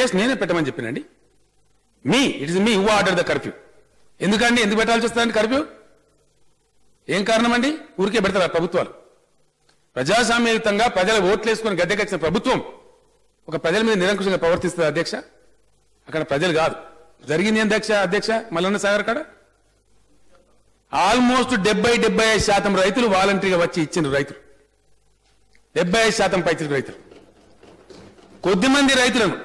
Yes నేనే పెట్టమని చెప్పినండి. It is me who order the curfew. ఎందుకండి ఎందుకు పెట్టాల్సి వస్తుందండి కర్ఫ్యూ? ఏం కారణం అండి? ఊరికే పెడతారు ప్రభుత్వాలు. ప్రజాస్వామ్యయుతంగా ప్రజల ఓట్లు వేసుకుని గద్దెకొచ్చిన ప్రభుత్వం ఒక ప్రజల మీద నిరంకుశంగా ప్రవర్తిస్తుంది అధ్యక్ష. అక్కడ ప్రజలు కాదు. జరిగింది అధ్యక్ష మల్లన్న సాగర్ కాడ ఆల్మోస్ట్ 70-75% రైతులు వాలంటరీగా వచ్చి ఇచ్చిన రైతులు 75% పైచిలకు రైతులు. కొద్దిమంది రైతులను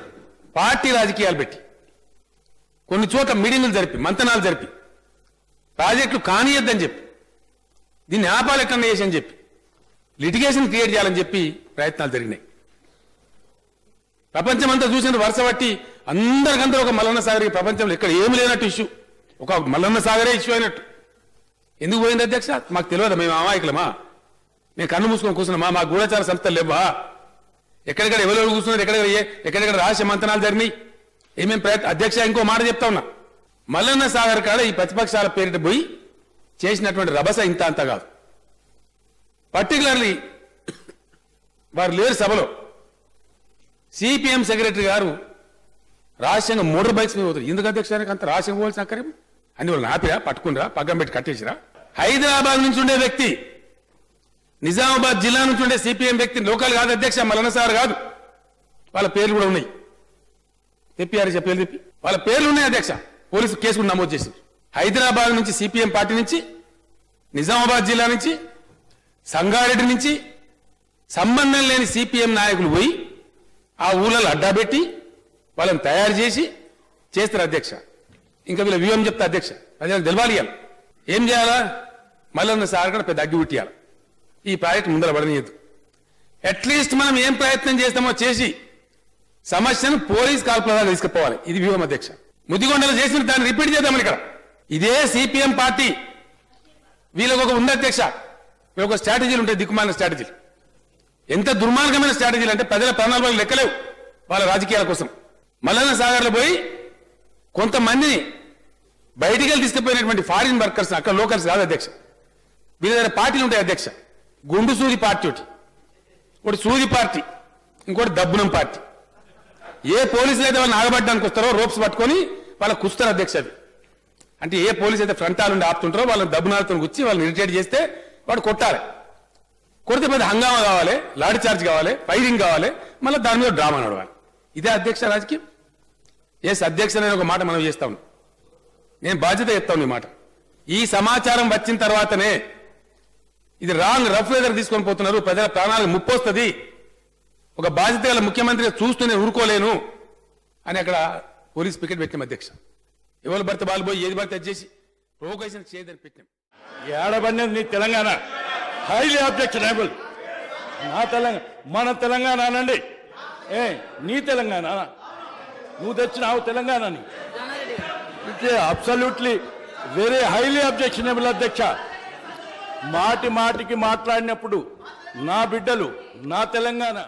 పార్టీ రాజకీయాలు పెట్టి కొన్ని చోట్ల మీటింగులు జరిపి మంతనాలు జరిపి ప్రాజెక్టులు కానియద్దని చెప్పి దీన్ని ఆపాలు ఎట్లన్నా చేసి అని చెప్పి లిటిగేషన్ క్రియేట్ చేయాలని చెప్పి ప్రయత్నాలు జరిగినాయి. ప్రపంచమంతా చూసిన వరుస బట్టి అందరికందరూ ఒక మల్లన్న సాగర్ ప్రపంచంలో ఇక్కడ ఏమి లేనట్టు ఇష్యూ, ఒక మల్లన్న సాగరే ఇష్యూ అయినట్టు. ఎందుకు పోయింది అధ్యక్ష? మాకు తెలియదు. మేము అమాయకులమా? మేము కన్ను మూసుకొని కూర్చున్నామా? మాకు గూఢచార సంస్థలు లేవా? ఎక్కడెక్కడ ఎవరెవరు కూర్చున్నారు? ఎక్కడెక్కడ రహస్య మంతనాలు జరిగినాయి? ఏమేం ప్రయత్నం? అధ్యక్ష ఇంకో మాట చెప్తా ఉన్నా. మల్లన్న సాగర్ కాడ ఈ ప్రతిపక్షాల పేరిట పోయి చేసినటువంటి రభస ఇంత అంత కాదు. పర్టికులర్లీ వారు లేరు సభలో. సిపిఎం సెక్రటరీ గారు రహస్యంగా మోటార్ బైక్స్ మీద పోతారు. ఎందుకు అధ్యక్షానికి అంత రహస్యంగా పోవాల్సిన అక్కరేమో? అన్ని వాళ్ళు ఆపిరా, పట్టుకునిరా, పగ్గం పెట్టి కట్టేసిరా. హైదరాబాద్ నుంచి ఉండే వ్యక్తి, నిజామాబాద్ జిల్లా నుంచి ఉండే సిపిఎం వ్యక్తి, లోకల్ కాదు అధ్యక్ష, మల్లన్న సాగర్ కాదు. వాళ్ళ పేర్లు కూడా ఉన్నాయి. తెప్పియారు పేర్లు తెప్పి వాళ్ళ పేర్లు ఉన్నాయి అధ్యక్ష. పోలీసు కేసు కూడా నమోదు చేసింది. హైదరాబాద్ నుంచి సిపిఎం పార్టీ నుంచి, నిజామాబాద్ జిల్లా నుంచి, సంగారెడ్డి నుంచి సంబంధం లేని సిపిఎం నాయకులు పోయి ఆ ఊళ్ళలో అడ్డాబెట్టి వాళ్ళని తయారు చేసి చేస్తారు అధ్యక్ష. ఇంకా వీళ్ళ వ్యూహం చెప్తా అధ్యక్ష, ప్రజలకు తెలవాలి. ఏం చేయాలా? మల్లన్న సాగర్ కూడా పెద్ద అగ్గి పుట్టియాలి. ఈ ప్రాజెక్ట్ ముందర పడనీయద్దు. అట్లీస్ట్ మనం ఏం ప్రయత్నం చేస్తామో చేసి సమస్యను పోలీస్ కాల్పుల తీసుకుపోవాలి. ఇది వ్యూహం అధ్యక్ష. ముదిగొండలో చేసిన దాన్ని రిపీట్ చేద్దామని ఇక్కడ. ఇదే సిపిఎం పార్టీ వీళ్ళకు ఒక ఉంది అధ్యక్ష. వీళ్ళొక స్ట్రాటజీలు ఉంటాయి, దిక్కుమాలిన స్ట్రాటజీలు. ఎంత దుర్మార్గమైన స్ట్రాటజీలు అంటే ప్రజల ప్రాణాలు లెక్కలేవు వాళ్ళ రాజకీయాల కోసం. మల్లన్న సాగర్లో పోయి కొంతమందిని బయటికి తీసుకుపోయినటువంటి ఫారిన్ వర్కర్స్, అక్కడ లోకల్స్ కాదు అధ్యక్ష. వీళ్ళ దగ్గర పార్టీలు ఉంటాయి అధ్యక్ష. గుండు సూది పార్టీ ఒకటి సూది పార్టీ, ఇంకోటి దబ్బునం పార్టీ. ఏ పోలీసులు అయితే వాళ్ళని ఆగబడ్డానికి వస్తారో రోప్స్ పట్టుకొని వాళ్ళకి కుస్తారు అధ్యక్ష. అది అంటే ఏ పోలీసు అయితే ఫ్రంటాల నుండి ఆపుతుంటారో వాళ్ళని దబ్బునాలతో గుచ్చి వాళ్ళని ఇరిటేట్ చేస్తే వాడు కొట్టాలి. కొడితే పెద్ద హంగామా కావాలి, లాఠీ చార్జ్ కావాలి, ఫైరింగ్ కావాలి, మళ్ళీ దాని మీద డ్రామా నడవాలి. ఇదే అధ్యక్ష రాజకీయం. ఎస్ అధ్యక్ష, నేను ఒక మాట మనం చేస్తా ఉన్నా. నేను బాధ్యత చెప్తాను ఈ మాట. ఈ సమాచారం వచ్చిన తర్వాతనే ఇది రాంగ్ రఫ్ వెదర్ తీసుకొని పోతున్నారు, ప్రజల ప్రాణాలకు ముప్పొస్తుంది, ఒక బాధ్యత గల ముఖ్యమంత్రిగా చూస్తూనే ఊరుకోలేను అని అక్కడ పోలీస్ పికెట్ పెట్టినాం అధ్యక్ష. ఎవరు భర్త బాలు పోయి ఏది భర్త చేసి ప్రొవోకేషన్ చేయదని పెట్టినాం. ఏడబడినది నీ తెలంగాణ, హైలీ అబ్జెక్షనబుల్. నా తెలంగాణ, మన తెలంగాణ అనండి. నీ తెలంగాణ నువ్వు తెచ్చినావు తెలంగాణని. It's absolutely very highly objectionable అధ్యక్ష. మాటికి మాట్లాడినప్పుడు నా బిడ్డలు, నా తెలంగాణ